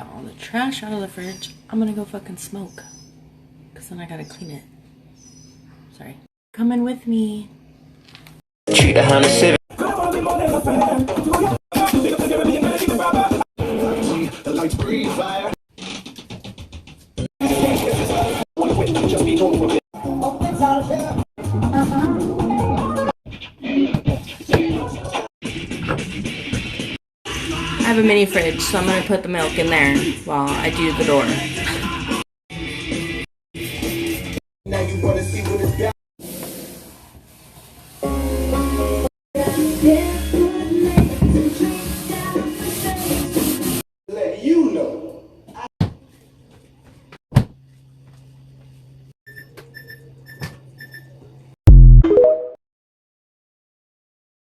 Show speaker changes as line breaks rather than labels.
got all the trash out of the fridge. I'm gonna go fucking smoke. Cause then I gotta clean it. Sorry. Coming with me.
Treat a Honda Civic.
I have a mini fridge, so I'm gonna put the milk in there while I do the door.
Now you wanna see what it's got.